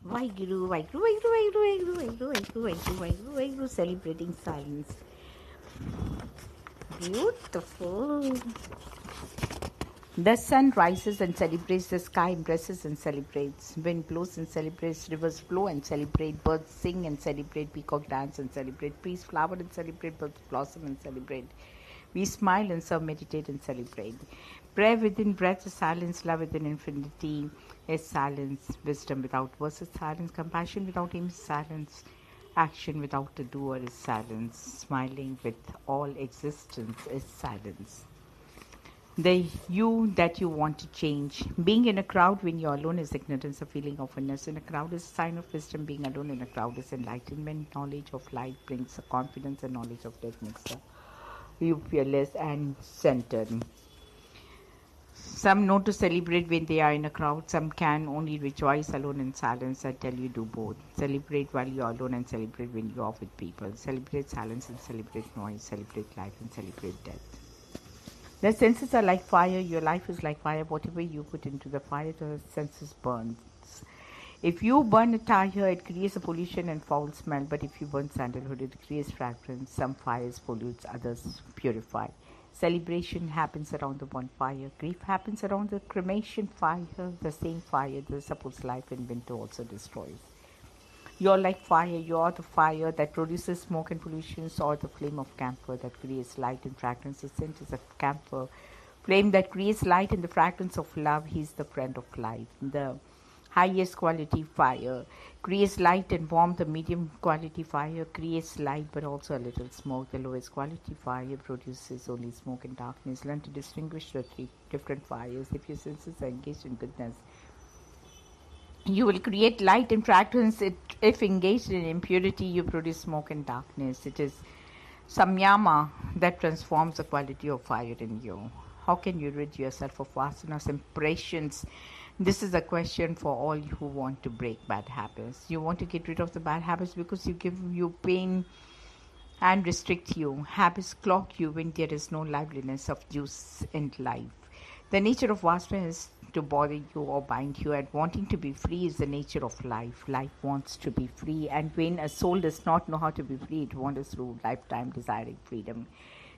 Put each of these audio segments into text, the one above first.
Waheguru, Waheguru, Waheguru, Waheguru, Waheguru, Waheguru, Waheguru, Waheguru, Waheguru, celebrating silence. Beautiful. The sun rises and celebrates, the sky embraces and celebrates, wind blows and celebrates, rivers flow and celebrate, birds sing and celebrate, peacock dance and celebrate, trees flower and celebrate, birds blossom and celebrate. We smile and serve, meditate and celebrate. Prayer within breath is silence, love within infinity is silence, wisdom without words is silence, compassion without aim is silence, action without a doer is silence, smiling with all existence is silence. The you that you want to change. Being in a crowd when you're alone is ignorance, a feeling of oneness. In a crowd is a sign of wisdom. Being alone in a crowd is enlightenment. Knowledge of light brings a confidence, and knowledge of death makes you fearless and centered. Some know to celebrate when they are in a crowd. Some can only rejoice alone in silence. I tell you, do both. Celebrate while you are alone and celebrate when you are with people. Celebrate silence and celebrate noise. Celebrate life and celebrate death. The senses are like fire. Your life is like fire. Whatever you put into the fire, the senses burns. If you burn a tire, it creates a pollution and foul smell. But if you burn sandalwood, it creates fragrance. Some fires pollute, others purify. Celebration happens around the bonfire. Grief happens around the cremation fire. The same fire that supports life in winter also destroys. You're like fire. You're the fire that produces smoke and pollutions, or the flame of camphor that creates light and fragrance. The scent is a camphor flame that creates light and the fragrance of love. He's the friend of life. The highest quality fire creates light and warmth. The medium quality fire creates light but also a little smoke. The lowest quality fire produces only smoke and darkness. Learn to distinguish the three different fires. If your senses are engaged in goodness, you will create light and fragrance. If engaged in impurity, you produce smoke and darkness. It is samyama that transforms the quality of fire in you. How can you rid yourself of vasanas, impressions? This is a question for all who want to break bad habits. You want to get rid of the bad habits because you give you pain and restrict you. Habits clock you when there is no liveliness of juice in life. The nature of vasana is to bother you or bind you, and wanting to be free is the nature of life. Life wants to be free, and when a soul does not know how to be free, it wanders through lifetime desiring freedom.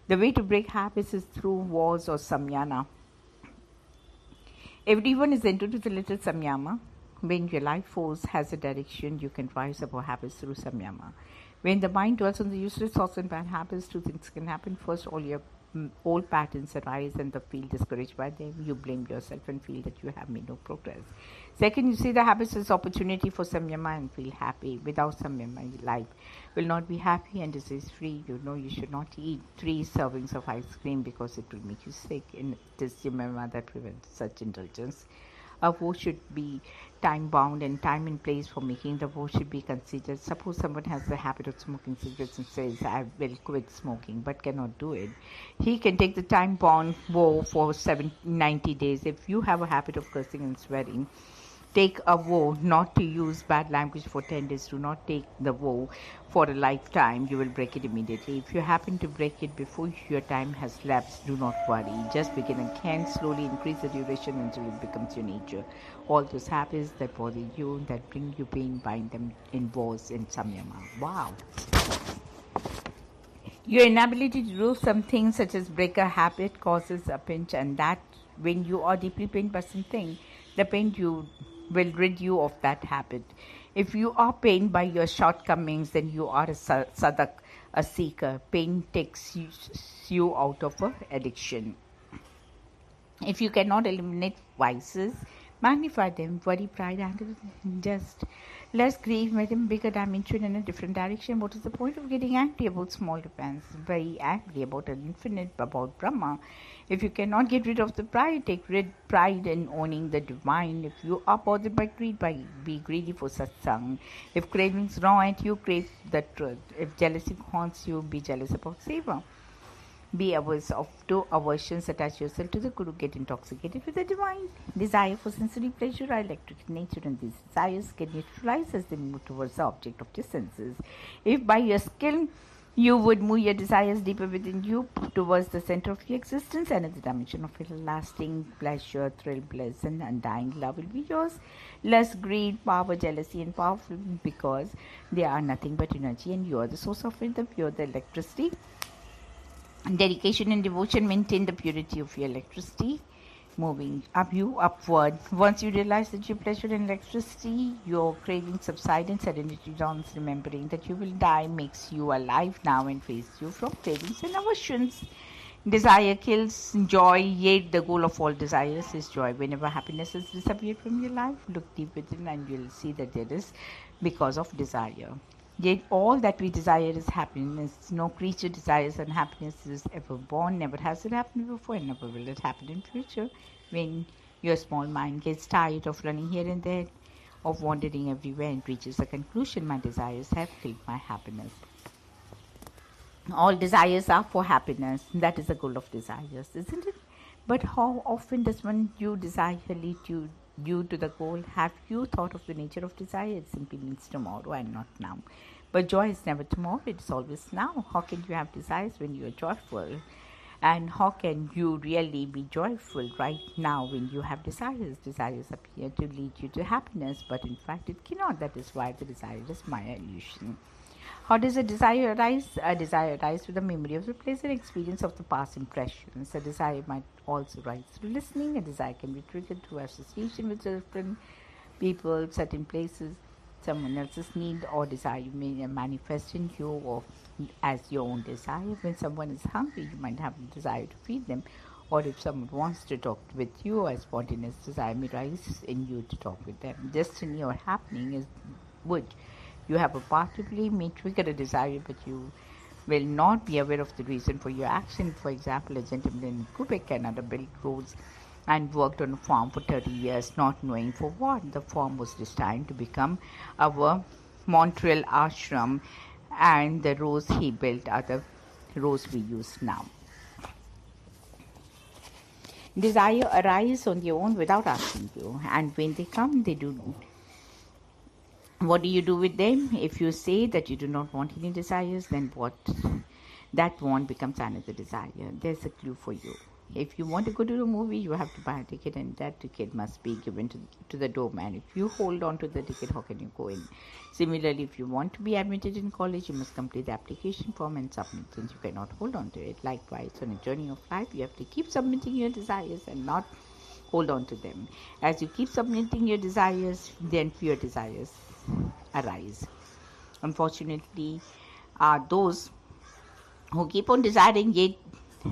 The way to break habits is through wars or samyana. Everyone is entered with a little samyama. When your life force has a direction, you can rise above habits through samyama. When the mind dwells on the useless thoughts and bad habits, two things can happen. First, all your old patterns arise and feel discouraged by them. You blame yourself and feel that you have made no progress. Second, you see the habits as opportunity for samyama and feel happy. Without samyama, your life will not be happy and disease free. You know you should not eat 3 servings of ice cream because it will make you sick. And it is samyama that prevents such indulgence. A vow should be time bound, and time and place for making the vow should be considered. Suppose someone has the habit of smoking cigarettes and says, I will quit smoking, but cannot do it. He can take the time bound vow for 90 days. If you have a habit of cursing and swearing, take a vow not to use bad language for 10 days. Do not take the vow for a lifetime. You will break it immediately. If you happen to break it before your time has lapsed, do not worry. Just begin again. Slowly increase the duration until it becomes your nature. All those habits that bother you, that bring you pain, bind them in vows in samyama. Wow. Your inability to do something such as break a habit causes a pinch, and that when you are deeply pained by something, the pain you will rid you of that habit. If you are pained by your shortcomings, then you are a sadak, a seeker. Pain takes you out of an addiction. If you cannot eliminate vices, magnify them. Worry, pride, anger, just less grief, make them bigger dimension in a different direction. What is the point of getting angry about small events? Very angry about an infinite, about Brahma. If you cannot get rid of the pride, take pride in owning the divine. If you are bothered by greed, be greedy for satsang. If cravings gnaw at you, crave the truth. If jealousy haunts you, be jealous about seva. Be averse of 2 aversions. Attach yourself to the Guru. Get intoxicated with the divine. Desire for sensory pleasure are electric in nature, and these desires get neutralized as they move towards the object of your senses. If by your skill You would move your desires deeper within you towards the center of your existence, and the dimension of your lasting pleasure, thrill, bliss, and undying love will be yours. Less greed, power, jealousy, and powerful because they are nothing but energy, and you are the source of it, you're the electricity. Dedication and devotion maintain the purity of your electricity, moving up you upward. Once you realize that your pleasure in electricity, your craving subside and serenity dawns. Remembering that you will die makes you alive now and frees you from cravings and aversions. Desire kills joy, yet the goal of all desires is joy. Whenever happiness has disappeared from your life, look deep within and you'll see that it is because of desire. Yet all that we desire is happiness. No creature desires unhappiness is ever born. Never has it happened before and never will it happen in future. When your small mind gets tired of running here and there, of wandering everywhere and reaches the conclusion, my desires have killed my happiness. All desires are for happiness. That is the goal of desires, isn't it? But how often does one you desire lead you to the goal? Have you thought of the nature of desire? It simply means tomorrow and not now. But joy is never tomorrow, it is always now. How can you have desires when you are joyful? And how can you really be joyful right now when you have desires? Desires appear to lead you to happiness, but in fact it cannot. That is why the desire is Maya illusion. How does a desire arise? A desire arises with the memory of the pleasant experience of the past impressions. A desire might also rise through listening. A desire can be triggered through association with different people, certain places, someone else's need or desire may manifest in you or as your own desire. When someone is hungry, you might have a desire to feed them. Or if someone wants to talk with you, a spontaneous desire may rise in you to talk with them. Destiny or happening is which you have a part to play may trigger a desire, but you will not be aware of the reason for your action. For example, a gentleman in Quebec, Canada, built roads and worked on a farm for 30 years, not knowing for what. The farm was destined to become our Montreal ashram, and the roads he built are the roads we use now. Desire arises on their own without asking you, and when they come, they do. What do you do with them? If you say that you do not want any desires, then what? That want becomes another desire. There's a clue for you. If you want to go to a movie, you have to buy a ticket, and that ticket must be given to the doorman. If you hold on to the ticket, how can you go in? Similarly, if you want to be admitted in college, you must complete the application form and submit, since you cannot hold on to it. Likewise, on a journey of life, you have to keep submitting your desires and not hold on to them. As you keep submitting your desires, then fewer desires arise. Unfortunately, those who keep on desiring yet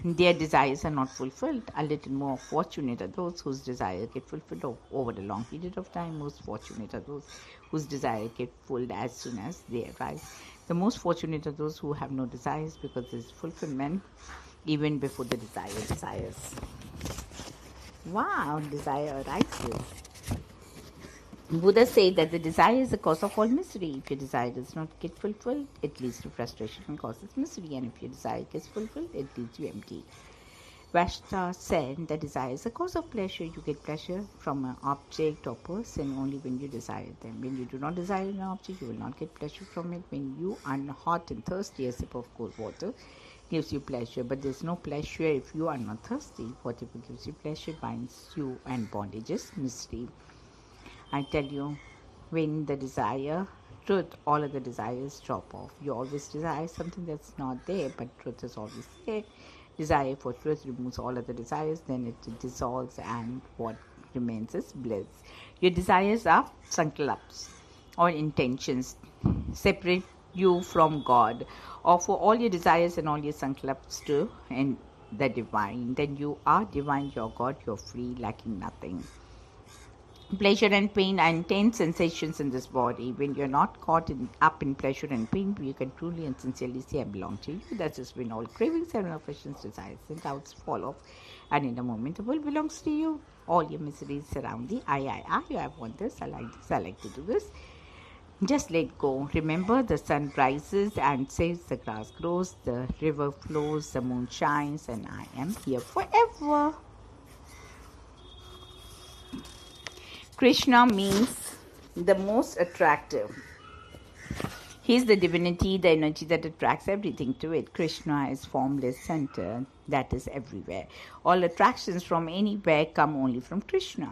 their desires are not fulfilled. A little more fortunate are those whose desires get fulfilled over a long period of time. Most fortunate are those whose desires get fulfilled as soon as they arise. The most fortunate are those who have no desires, because there is fulfillment even before the desires. Wow, desire arises. Buddha said that the desire is the cause of all misery. If your desire does not get fulfilled, it leads to frustration and causes misery. And if your desire gets fulfilled, it leaves you empty. Vashta said that desire is the cause of pleasure. You get pleasure from an object or person only when you desire them. When you do not desire an object, you will not get pleasure from it. When you are hot and thirsty, a sip of cold water gives you pleasure. But there is no pleasure if you are not thirsty. Whatever gives you pleasure binds you, and bondage is misery. I tell you, when the desire, truth, all of the desires drop off. You always desire something that's not there, but truth is always there. Desire for truth removes all of the desires, then it dissolves, and what remains is bliss. Your desires are sankalps or intentions, separate you from God. Offer all your desires and all your sankalps to and the divine. Then you are divine, your God, you're free, lacking nothing. Pleasure and pain are intense sensations in this body. When you're not caught up in pleasure and pain, you can truly and sincerely say, I belong to you. That is when all cravings and affections, desires and doubts fall off. And in a moment, the world belongs to you. All your miseries surround thee. I want this, I like this, I like to do this. Just let go. Remember, the sun rises and sets, the grass grows, the river flows, the moon shines, and I am here forever. Krishna means the most attractive. He's the divinity, the energy that attracts everything to it. Krishna is formless center that is everywhere. All attractions from anywhere come only from Krishna.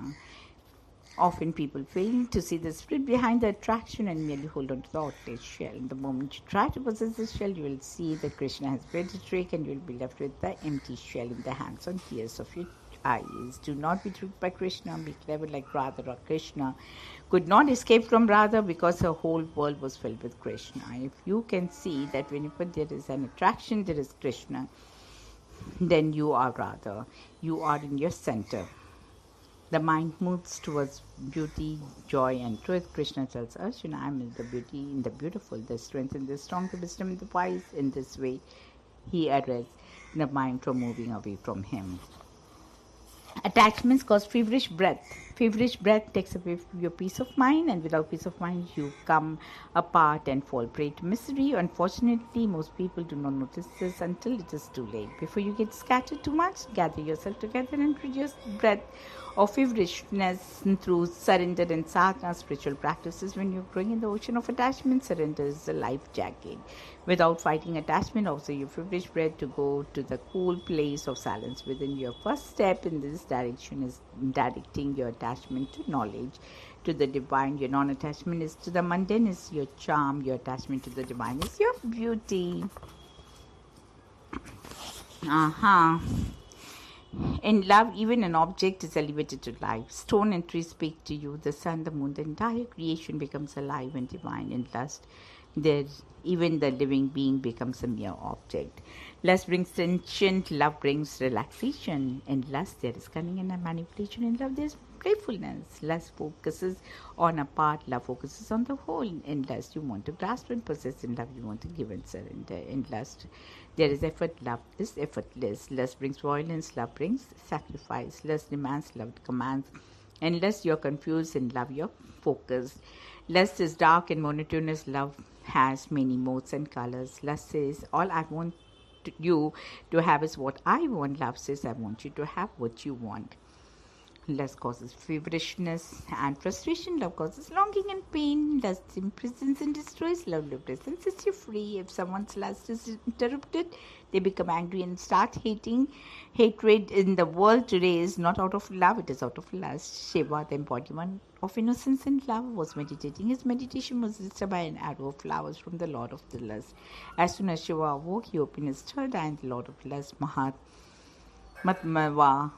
Often people fail to see the spirit behind the attraction and merely hold on to the outer shell. The moment you try to possess this shell, you will see that Krishna has played a trick and you will be left with the empty shell in the hands and tears of your eyes. Do not be tricked by Krishna. Be clever like Radha or Krishna could not escape from Radha because her whole world was filled with Krishna. If you can see that whenever there is an attraction, there is Krishna, then you are Radha. You are in your center. The mind moves towards beauty, joy, and truth. Krishna tells Arjuna, I am in the beauty, in the beautiful, the strength, and the strong, the wisdom, and the wise. In this way, he arrests the mind from moving away from him. Attachments cause feverish breath. Feverish breath takes away your peace of mind, and without peace of mind, you come apart and fall prey to misery. Unfortunately, most people do not notice this until it is too late. Before you get scattered too much, gather yourself together and reduce breath of feverishness through surrender and sadhana, spiritual practices. When you're growing in the ocean of attachment, surrender is the life jacket. Without fighting attachment, also your feverish breath to go to the cool place of silence within. Your first step in this direction is directing your attachment to knowledge, to the divine. Your non-attachment is to the mundane, is your charm. Your attachment to the divine is your beauty. In love, even an object is elevated to life. Stone and trees speak to you. The sun, the moon, the entire creation becomes alive and divine. In lust, even the living being becomes a mere object. Lust brings sentient, love brings relaxation. In lust, there is cunning and manipulation. In love, there is playfulness. Lust focuses on a part, love focuses on the whole. In lust, you want to grasp and possess. In love, you want to give and surrender. In lust, there is effort, love is effortless. Lust brings violence, love brings sacrifice. Lust demands, love commands. Unless you're confused, in love you're focused. Lust is dark and monotonous. Love has many modes and colors. Lust says, all I want you to have is what I want. Love says, I want you to have what you want. Lust causes feverishness and frustration. Love causes longing and pain. Lust imprisons and destroys. Love liberates and sets you free. If someone's lust is interrupted, they become angry and start hating. Hatred in the world today is not out of love, it is out of lust. Shiva, the embodiment of innocence and love, was meditating. His meditation was disturbed by an arrow of flowers from the Lord of the Lust. As soon as Shiva awoke, he opened his third eye, and the Lord of Lust, Mahatmava,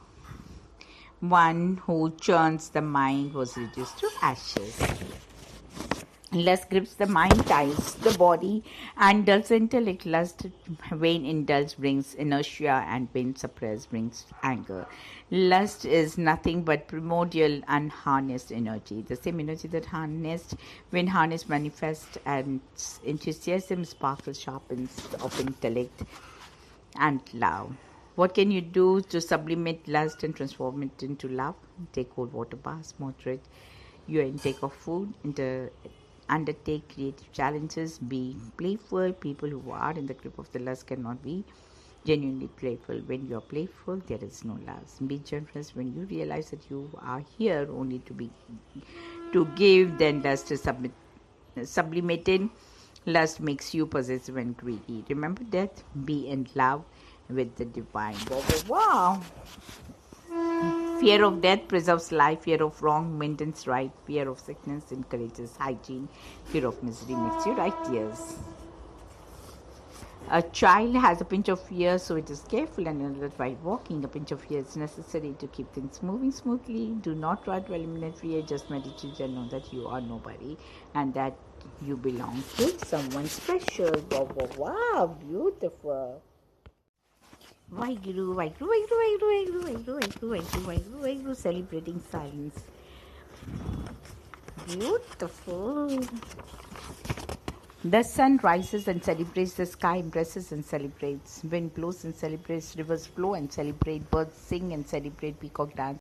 one who churns the mind, was reduced to ashes. Lust grips the mind, ties the body, and dulls the intellect. Lust, when indulged, brings inertia, and when suppressed, brings anger. Lust is nothing but primordial, unharnessed energy. The same energy that harnessed, when harnessed, manifests, and enthusiasm sparkles, sharpens of intellect and love. What can you do to sublimate lust and transform it into love? Take cold water baths, moderate your intake of food, undertake creative challenges, be playful. People who are in the grip of the lust cannot be genuinely playful. When you are playful, there is no lust. Be generous. When you realize that you are here only to give, then lust is sublimated. Lust makes you possessive and greedy. Remember death. Be in love with the divine. Wow. Fear of death preserves life. Fear of wrong maintains right. Fear of sickness encourages hygiene. Fear of misery makes you write tears. A child has a pinch of fear, so it is careful and alert while walking. A pinch of fear is necessary to keep things moving smoothly. Do not try to eliminate fear. Just meditate and know that you are nobody and that you belong to someone special. Wow, wow, wow, beautiful. Vaheguru, Vaheguru, Vaheguru, Vaheguru, Vaheguru, Vaheguru, Vaheguru, celebrating silence. Beautiful. The sun rises and celebrates, the sky embraces and celebrates, wind blows and celebrates, rivers flow and celebrate, birds sing and celebrate, peacock dance